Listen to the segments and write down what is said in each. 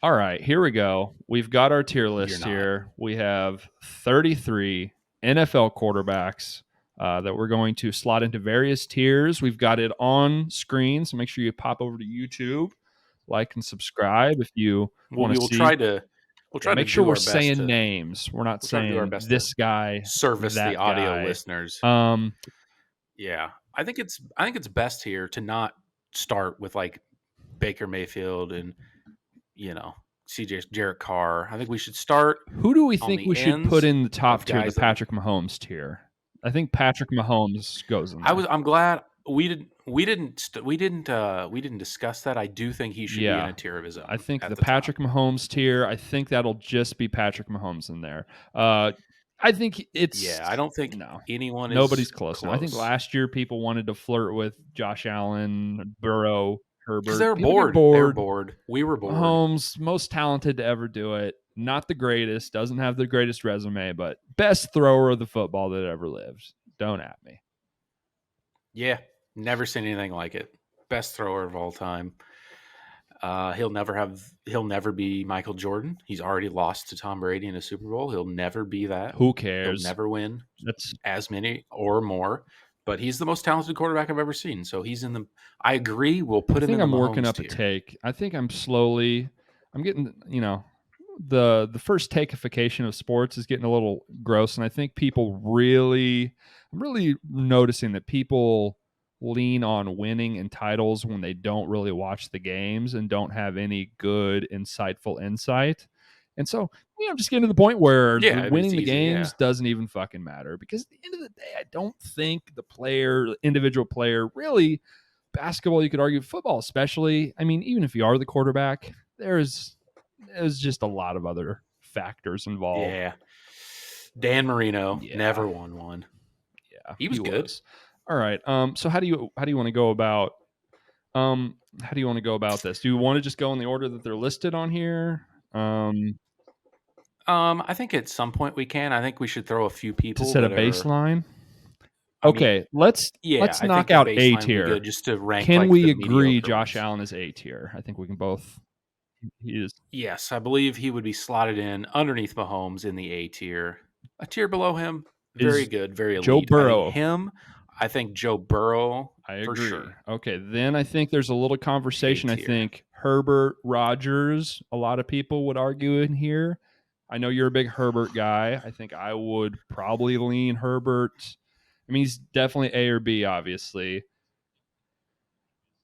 All right, here we go. We've got our tier You're list not. here. We have 33 NFL quarterbacks that we're going to slot into various tiers. We've got it on screen, so make sure you pop over to YouTube, like and subscribe if you want to We will see. try to Yeah, make sure do we're our best saying to names. We're not we'll try to do our saying best to this guy, service the that audio guy. listeners. Um, Yeah. I think it's best here to not start with like Baker Mayfield and CJ Jarrett Carr. I think we should start who do we on think the we should put ends in the top of tier, the guys that Patrick Mahomes tier? I think Patrick Mahomes goes in there. I'm glad we didn't discuss that. I do think he should be in Yeah. a tier of his I own think at the the top. Patrick Mahomes tier, I think that'll just be Patrick Mahomes in there. I think Yeah, I it's don't think no, anyone is nobody's close now. I think close last year people wanted to flirt with Josh Allen, Burrow, because they Herbert. were People get bored. They were bored. bored. We were bored. Mahomes, most talented to ever do it. Not the greatest, doesn't have the greatest resume, but best thrower of the football that ever lived. Don't at me. Yeah, never seen anything like it. Best thrower of all time. He'll never be Michael Jordan. He's already lost to Tom Brady in a Super Bowl. He'll never be that. Who He'll cares? never win That's as many or more. But he's the most talented quarterback I've ever seen. So he's in the. I agree. We'll I put him think in the I'm working Mahomes up a tier. take. I think I'm getting, the first takeification of sports is getting a little gross, and I think I'm really noticing that people lean on winning and titles when they don't really watch the games and don't have any good, insightful insight. And so, I'm just getting to the point where Yeah, I mean it's winning the easy. Yeah, games doesn't even fucking matter because at the end of the day, I don't think the individual player, really basketball, you could argue football, especially. I mean, even if you are the quarterback, there's just a lot of other factors involved. yeah. Dan Marino Yeah, never won one. yeah, He he was good. was. All right. So how do you want to go about how do you want to go about this? Do you want to just go in the order that they're listed on here? I think at some point we can. I think we should throw a few To people set a that are. baseline. I mean, Okay, let's yeah, let's I think knock the out A baseline would be tier. good just to rank Can like the we agree mediocre Josh ones. Allen is A tier? I think we can both. He is. Yes, I believe he would be slotted in underneath Mahomes in the A tier. A tier below him, very Is good, very Joe elite. Burrow. I think Joe Burrow I for agree. sure. Okay, then I think there's a little A conversation. I tier. think Herbert, Rodgers, a lot of people would argue in here. I know you're a big Herbert guy. I think I would probably lean Herbert. I mean, he's definitely A or B, obviously.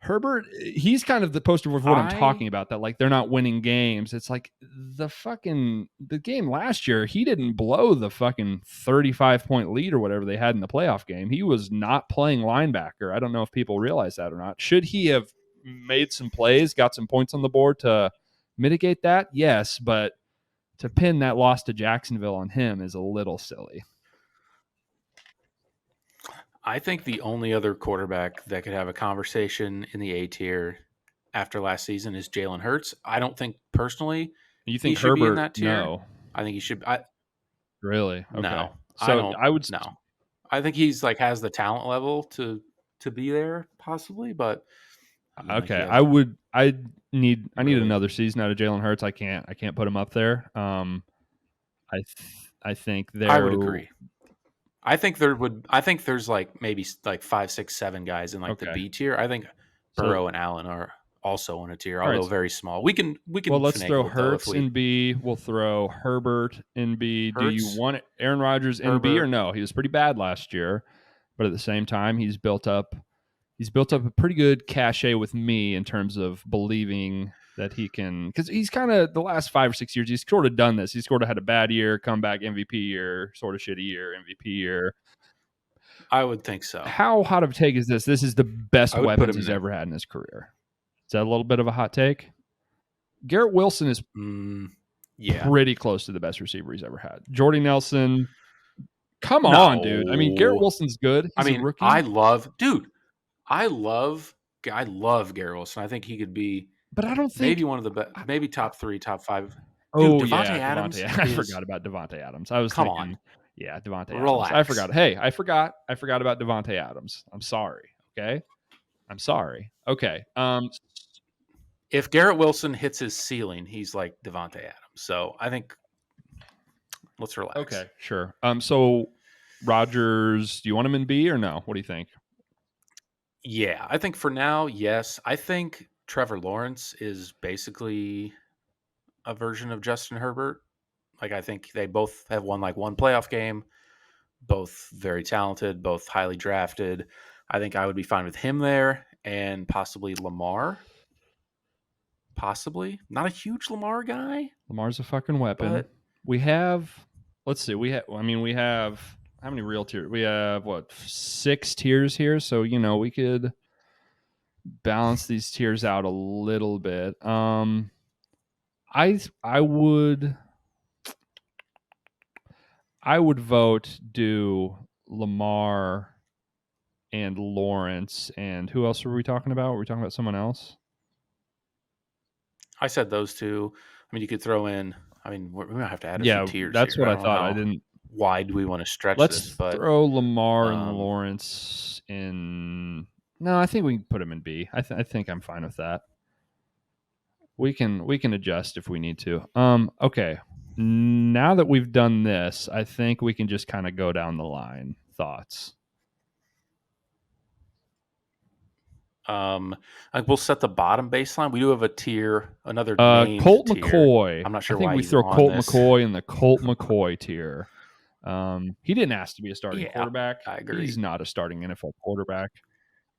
Herbert, he's kind of the poster boy of what I'm I talking about. That like they're not winning games. It's like the game last year. He didn't blow the fucking 35-point lead or whatever they had in the playoff game. He was not playing linebacker. I don't know if people realize that or not. Should he have made some plays, got some points on the board to mitigate that? Yes, but to pin that loss to Jacksonville on him is a little silly. I think the only other quarterback that could have a conversation in the A tier after last season is Jalen Hurts. I don't think personally You he think should be in Herbert? that tier. No, I think he should. really? Okay, No, I so don't. I would. No, I think he's like has the talent level to be there possibly, but I mean, like he Okay, hasn't I need really. another season out of Jalen Hurts. I can't put him up there. I think I would they're agree. I think there's like maybe like 5, 6, 7 guys in like the okay. B tier. I think So Burrow and Allen are also in a tier, all right. although very small. We Well, can let's throw finagle it though if Hurts we in B. We'll throw Herbert in B. Do you Hurts, want Aaron Rodgers in B or Herbert. no? He was pretty bad last year, but at the same time, he's built up a pretty good cachet with me in terms of believing that he can, because he's kind of the last 5 or 6 years he's sort of done this. He sort of had a bad year, comeback MVP year, sort of shitty year, MVP year. I would think so. How hot of a take is this? This is the best I would put weapons him in he's there. ever had in his career. Is that a little bit of a hot take? Garrett Wilson is Mm, yeah. pretty close to the best receiver he's ever had. Jordy Nelson, come on, dude. I mean, Garrett No. Wilson's good. I He's a mean, I rookie, love, dude. I love, I love Garrett Wilson. I think he could be but I don't maybe think. one of the best, I, maybe I, top 3, top 5. Dude, oh Devontae yeah, Devontae. Adams I is. forgot about Devontae Adams. I was Come on, thinking, yeah, Devontae Adams. I relax. forgot. Hey, I forgot. I forgot about Devontae Adams. I'm sorry. Okay, I'm sorry. Okay. if Garrett Wilson hits his ceiling, he's like Devontae Adams. So I think let's relax. Okay, sure. So Rodgers, do you want him in B or no? What do you think? Yeah, I think for now, yes. I think Trevor Lawrence is basically a version of Justin Herbert. Like I think they both have won like one playoff game, both very talented, both highly drafted. I think I would be fine with him there and possibly Lamar. Possibly. Not a huge Lamar guy, Lamar's a fucking weapon. but We have, let's see, we have how many real tiers? We have what 6 tiers here, so we could balance these tiers out a little bit. I would vote do Lamar and Lawrence, and who else were we talking about? Were we talking about someone else? I said those two. I mean, you could throw in. I mean, we might have to add a few Yeah, tiers that's here. what I I don't know thought. I how didn't. wide we want to stretch Let's this, but throw Lamar and um, Lawrence in. No, I think we can put him in B. I think I'm fine with that. We can adjust if we need to. Okay. Now that we've done this, I think we can just kind of go down the line. Thoughts? like we'll set the bottom baseline. We do have a tier, another named Colt tier. McCoy. I'm not I sure think why we he's throw on Colt this. McCoy in the Colt McCoy tier. He didn't ask to be a starting Yeah, quarterback. I He's agree. not a starting NFL quarterback.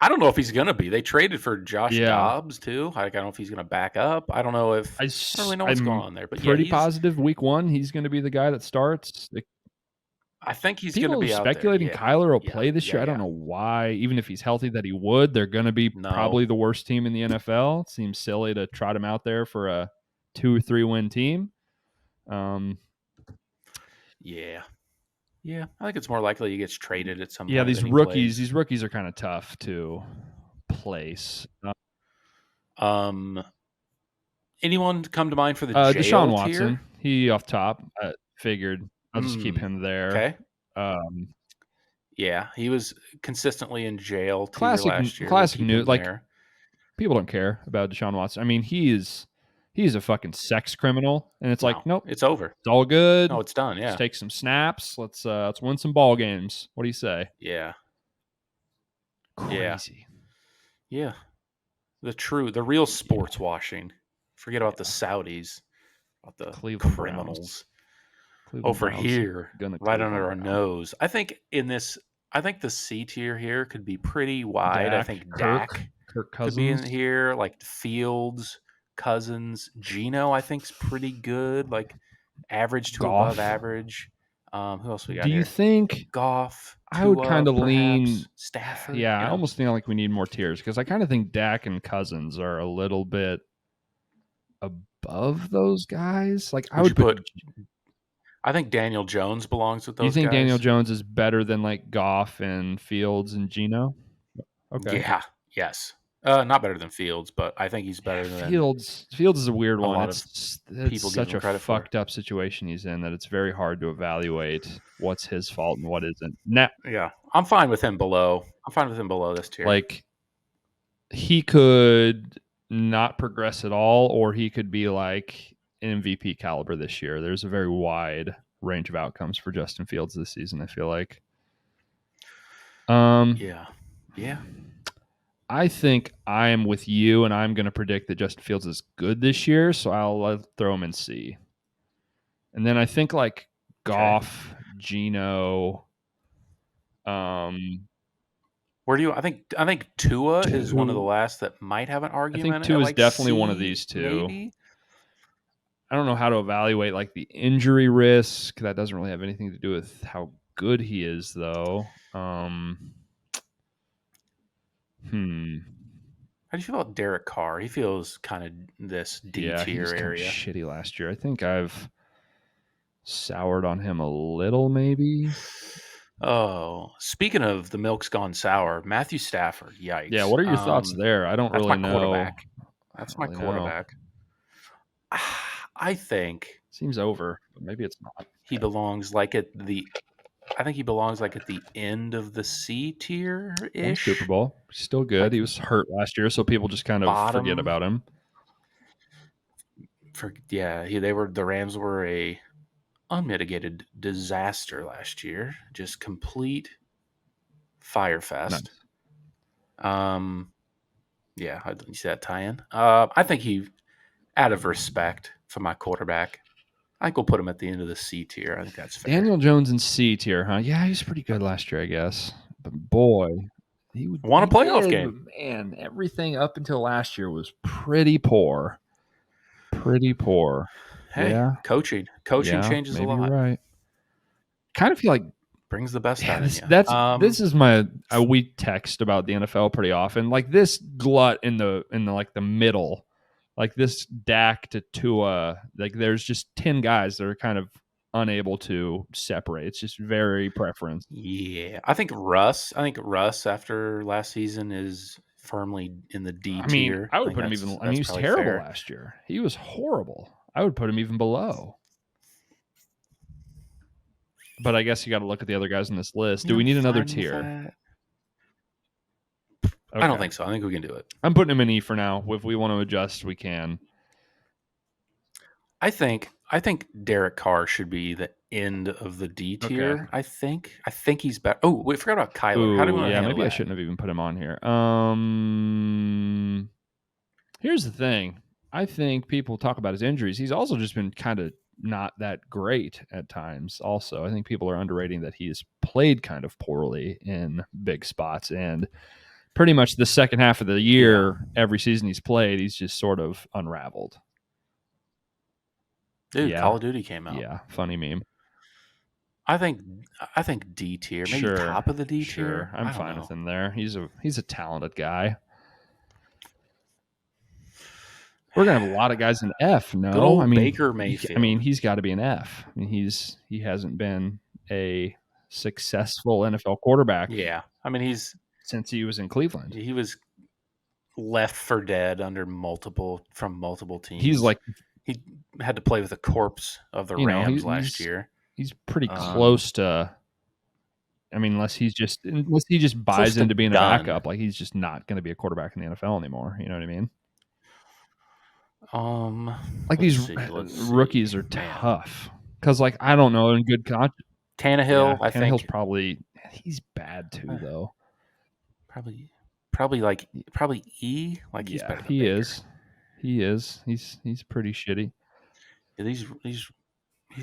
I don't know if he's gonna be. They traded for Josh Yeah, Dobbs too. Like, I don't know if he's gonna back up. I don't know if I don't really know what's going I'm on there. But yeah, pretty positive week 1 he's going to be the guy that starts. I think he's gonna People are be out there. speculating Yeah, Kyler will yeah, play this yeah, year. I don't yeah. know why. Even if he's healthy, that he would. They're going to be No, probably the worst team in the NFL. It seems silly to trot him out there for a 2 or 3 win team. yeah, yeah. I think it's more likely he gets traded at some Yeah, point these than he rookies, plays. these rookies are kind of tough to place. Um, anyone come to mind for the Deshaun jail Watson, tier? he off top. I figured I'll just keep Hmm. him there. Okay. Um, Yeah, he was consistently in jail tier classic, last year. We'll classic keep news. him Like there. people don't care about Deshaun Watson. I mean, he's a fucking sex criminal, and it's No, like, nope, it's over. it's all good. No, it's done. Let's Yeah, take some snaps. Let's win some ball games. What do you say? yeah, yeah, Crazy. yeah. The real Yeah. sports washing. Forget about the Yeah. Saudis, about the Cleveland Browns. criminals Cleveland over Browns here, gonna right under Cleveland our Brown. nose. I think the C tier here could be pretty wide. I Dak, think Dak Kirk could be in Cousins, here, like Fields, Cousins, Gino. I think's pretty good, like average to above Goff. average. Who else we Do got you here? think Goff, I would Tua, kind of lean? perhaps Stafford. Yeah, I Yeah. almost feel like we need more tiers because I kind of think Dak and Cousins are a little bit above those guys. Like I Would you would put. put? I think Daniel Jones belongs with Do you those think Daniel guys. Jones is better than like Goff and Fields and Gino? Okay. Yeah. Yes. Not better than Fields, but I think he's Yeah, better than Fields is a weird a one. lot of It's people give such him a credit for. fucked up situation he's in that it's very hard to evaluate what's his fault and what isn't. Now, Yeah, I'm fine with him below. I'm fine with him below this tier. like he could not progress at all, or he could be like an MVP caliber this year. There's a very wide range of outcomes for Justin Fields this season, I feel like. Yeah. Yeah. I think I am with you, and I'm going to predict that Justin Fields is good this year, so I'll throw him in C. And then I think like Okay. Goff, Gino, Where do you? I think Tua is one of the two. last that might have an I think argument two at is like definitely one of C, these two. maybe. I don't know how to evaluate like the injury risk. That doesn't really have anything to do with how good he is, though. Hmm. How do you feel about Derek Carr? He feels kind of this D Yeah, he tier was kind of area. shitty last year. I think I've soured on him a little, maybe. Oh, speaking of the milk's gone sour, Matthew Stafford. Yeah, Yikes. what are your thoughts there? I don't That's my really know. quarterback. I That's don't my really know. quarterback. I think Seems over, but maybe it's not. he belongs like at the. I think he belongs like at the end of the C tier Won Super ish, Bowl. Still good. like He was hurt last year, so people just kind of forget bottom. about him. the Rams were a unmitigated disaster last year. Just complete fire fest. Nice. Yeah, you see that tie-in. I think he, out of respect for my quarterback, I think we'll put him at the end of the C tier. I think that's fair. Daniel Jones in C tier, huh? Yeah, he was pretty good last year, I guess. But boy, Won a he playoff did, but game. man, everything up until last year was pretty poor. Pretty poor. Hey, Yeah, coaching yeah, changes a maybe you're lot. right. Kind of feel like Brings the best yeah, out in you. this is my we text about the NFL pretty often. Like this glut in the like the middle, like this Dak to Tua, like there's just 10 guys that are kind of unable to separate. It's just very preference. Yeah, I think Russ. After last season is firmly in the D I mean, tier. I I would think put him even. I mean, that's he was probably terrible fair. last year. He was horrible. I would put him even below. But I guess you got to look at the other guys on this list. Do we I'm need another fine with tier? that. I don't Okay, think so. I think we can do it. I'm putting him in E for now. If we want to adjust, we can. I think Derek Carr should be the end of the D Okay. tier. I think he's better. Oh, we forgot about Kyler. How do we Ooh, want to yeah, handle maybe I that? shouldn't have even put him on here. Here's the thing. I think people talk about his injuries. He's also just been kind of not that great at times. Also, I think people are underrating that he's played kind of poorly in big spots, and pretty much the second half of the Yeah, year, every season he's played, he's just sort of unraveled. dude, Yeah, Call of Duty came out. yeah, funny meme. I think I think D tier, maybe Sure, top of the D sure. tier. I'm I don't fine with know. him there. He's a talented guy. We're gonna have a lot of guys in F. Good No, I old mean, Baker I mean, Mayfield. he's got to be an F. I mean, he hasn't been a successful NFL quarterback Yeah, I mean since he was in Cleveland. he was left for dead from multiple He's teams. like, He had to play with the corpse of the you know, Rams last year. he's pretty Um, close to. I mean, unless he just close buys to into being a done. backup, like he's just not going to be a quarterback in the NFL anymore. You know what I mean? Um, Like let's these see. Let's see. rookies are Man, tough because, like, I don't know, in good conscience. Yeah, Tannehill. I Tannehill's think probably he's bad too, uh, though. probably probably E. Like he's Yeah, better than he Baker. is. He is. He's pretty shitty. Yeah, these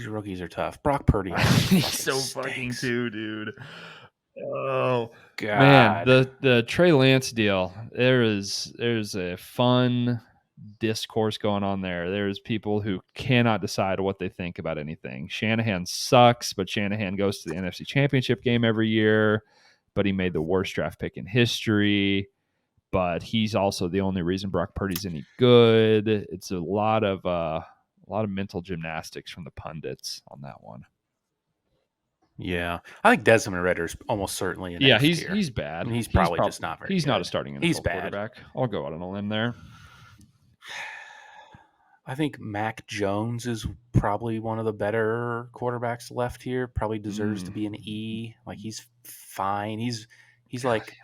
rookies are tough. Brock Purdy also He's fucking so fucking stinks. too, dude. Oh man, God. the Trey Lance deal. There's a fun discourse going on there. There's people who cannot decide what they think about anything. Shanahan sucks, but Shanahan goes to the NFC Championship game every year. But he made the worst draft pick in history. But he's also the only reason Brock Purdy's any good. It's a lot of mental gymnastics from the pundits on that one. Yeah, I think Desmond Ritter's almost certainly an Yeah, F tier. he's I bad. mean, he's probably just not very He's not a good. starting He's NFL bad. quarterback. I'll go out on a limb there. I think Mac Jones is probably one of the better quarterbacks left here. Probably deserves to be an E. Like he's fine. He's like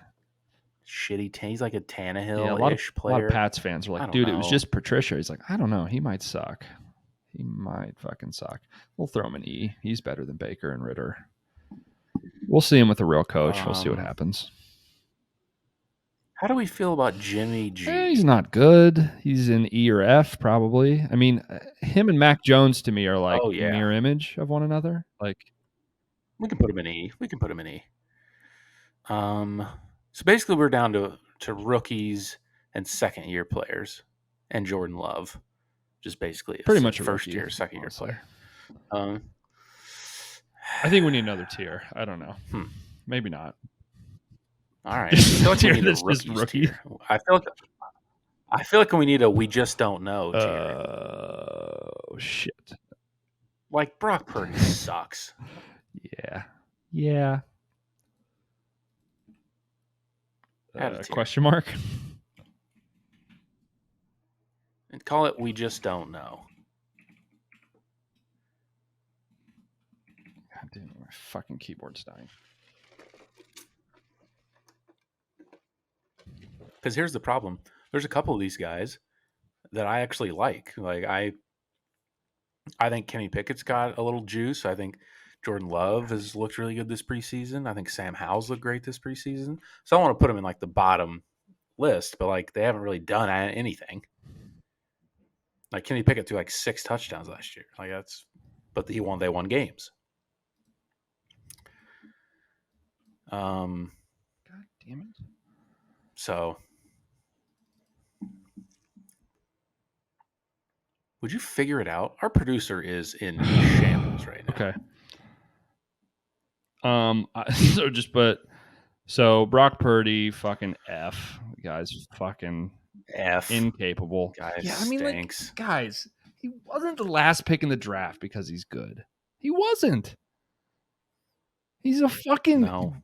shitty. He's like a Yeah, Tannehill ish a lot of player. Pats fans are I like, don't dude, it was know. just Patricia. He's like, I don't know. He might suck. He might fucking suck. We'll throw him an E. He's better than Baker and Ritter. We'll see him with a real coach. We'll see what happens. How do we feel about Jimmy He's G? not good. He's in E or F probably. I mean, him and Mac Jones to me are like Oh yeah, mirror image of one another. Like, we can put him in E. We can put him in E. Um, so basically, we're down to rookies and second year players, and Jordan Love, just basically pretty a much a first rookie, year, second year honestly. player. Um, I think we need another tier. I don't know. hmm. Maybe not. All right, I feel like we Tier need a that's just rookies rookie. tier. I feel like we need a we just don't know tier. Shit. Like Brock Purdy sucks. Yeah. Yeah. Add a tier Question mark? and call it we just don't know. God damn it, my fucking keyboard's dying. Because here's the problem: there's a couple of these guys that I actually like. Like I think Kenny Pickett's got a little juice. I think Jordan Love has looked really good this preseason. I think Sam Howell's looked great this preseason. So I want to put him in like the bottom list, but like they haven't really done anything. Like Kenny Pickett threw like 6 touchdowns last year. Like but they won games. God damn it. So would you figure it out? Our producer is in shambles right now. Okay. So Brock Purdy, fucking F. The guy's fucking F. incapable. Guy stinks. stinks. Guys, he wasn't the last pick in the draft because he's good. He wasn't. He's a fucking No.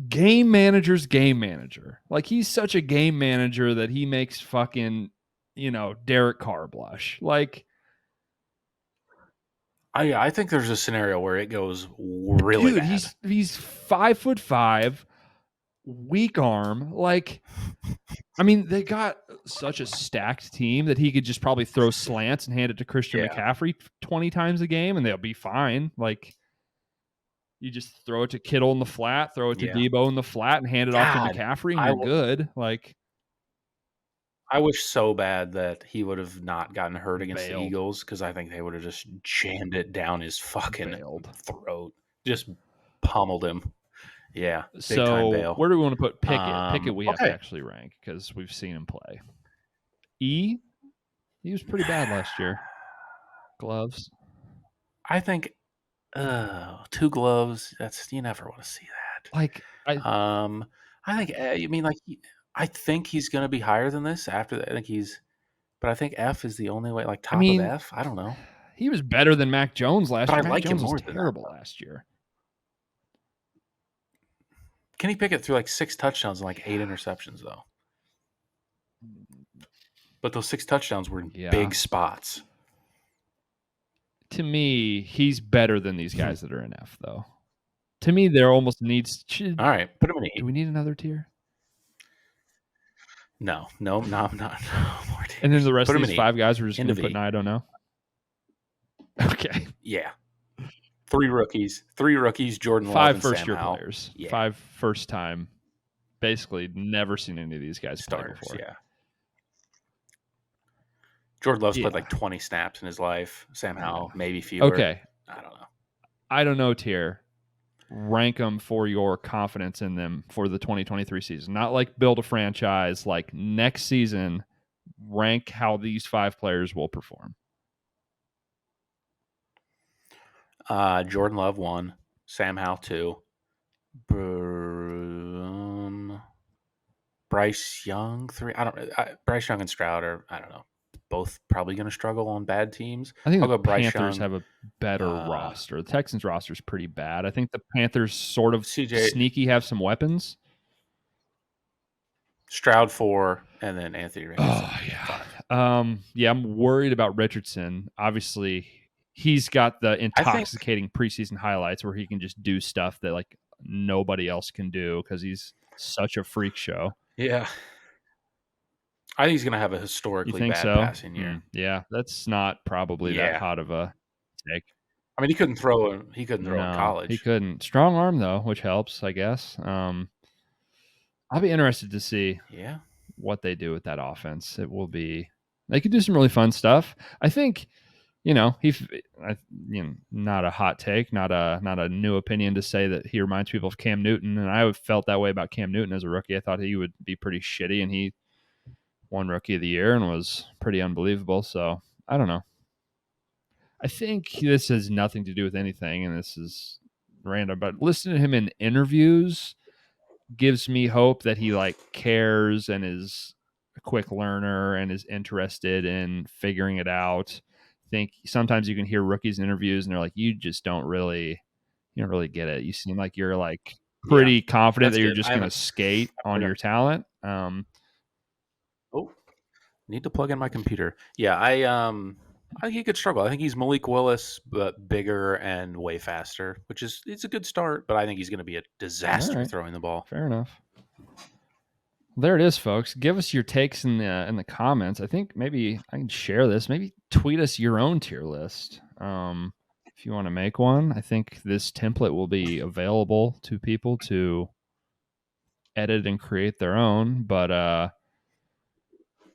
game manager's game manager. Like he's such a game manager that he makes fucking, Derek Carr blush. Like, I think there's a scenario where it goes really bad. He's 5'5", weak arm. Like, I mean, they got such a stacked team that he could just probably throw slants and hand it to Christian McCaffrey 20 times a game and they'll be fine. Like, you just throw it to Kittle in the flat, throw it to Debo in the flat, and hand it off to McCaffrey, and you're good. Like, I wish so bad that he would have not gotten hurt against the Eagles because I think they would have just jammed it down his fucking throat, just pummeled him. Yeah. So where do we want to put Pickett? Pickett we have to actually rank because we've seen him play. He was pretty bad last year. Gloves. I think 2 gloves. You never want to see that. Like I think I think he's going to be higher than this after that. But I think F is the only way. Like top of F. I don't know. He was better than Mac Jones last year. I like Jones him more was terrible last year. Kenny Pickett threw like 6 touchdowns and like 8 interceptions though. But those 6 touchdowns were in big spots. To me, he's better than these guys that are in F, though. To me, there almost needs. All right, put him in E. Do we need another tier? No, not more tiers. And then the rest of these 5 guys we're just going to put in I don't know. Okay. Yeah. 3 rookies. Jordan Love 5 and first-year Sam players. Yeah. 5 first-time. Basically, never seen any of these guys starters play before. Yeah. Jordan Love's played like 20 snaps in his life. Sam Howell, maybe fewer. Okay. I don't know. I don't know tier. Rank them for your confidence in them for the 2023 season. Not like build a franchise. Like next season, rank how these 5 players will perform. Jordan Love 1, Sam Howell 2, Bryce Young 3. Bryce Young and Stroud are, I don't know, both probably going to struggle on bad teams. I think the Panthers have a better roster. The Texans roster is pretty bad. I think the Panthers sort of sneaky have some weapons. Stroud 4, and then Anthony Richardson. Oh, yeah. 5. I'm worried about Richardson. Obviously, he's got the intoxicating preseason highlights where he can just do stuff that like nobody else can do because he's such a freak show. Yeah. I think he's going to have a historically bad passing year. Yeah, that's not probably that hot of a take. I mean, he couldn't throw in college. He couldn't. Strong arm though, which helps, I guess. I'll be interested to see what they do with that offense. It will be. They could do some really fun stuff. I think, not a hot take, not a new opinion to say that he reminds people of Cam Newton, and I felt that way about Cam Newton as a rookie. I thought he would be pretty shitty, and he won Rookie of the Year and was pretty unbelievable. So I don't know. I think this has nothing to do with anything, and this is random, but listening to him in interviews gives me hope that he like cares and is a quick learner and is interested in figuring it out. I think sometimes you can hear rookies in interviews and they're like, you don't really get it. You seem like you're like pretty confident that you're just going to skate on your talent. Need to plug in my computer. Yeah, I think he could struggle. I think he's Malik Willis, but bigger and way faster, it's a good start, but I think he's going to be a disaster throwing the ball. Fair enough. There it is, folks. Give us your takes in the comments. I think maybe I can share this. Maybe tweet us your own tier list. If you want to make one, I think this template will be available to people to edit and create their own. But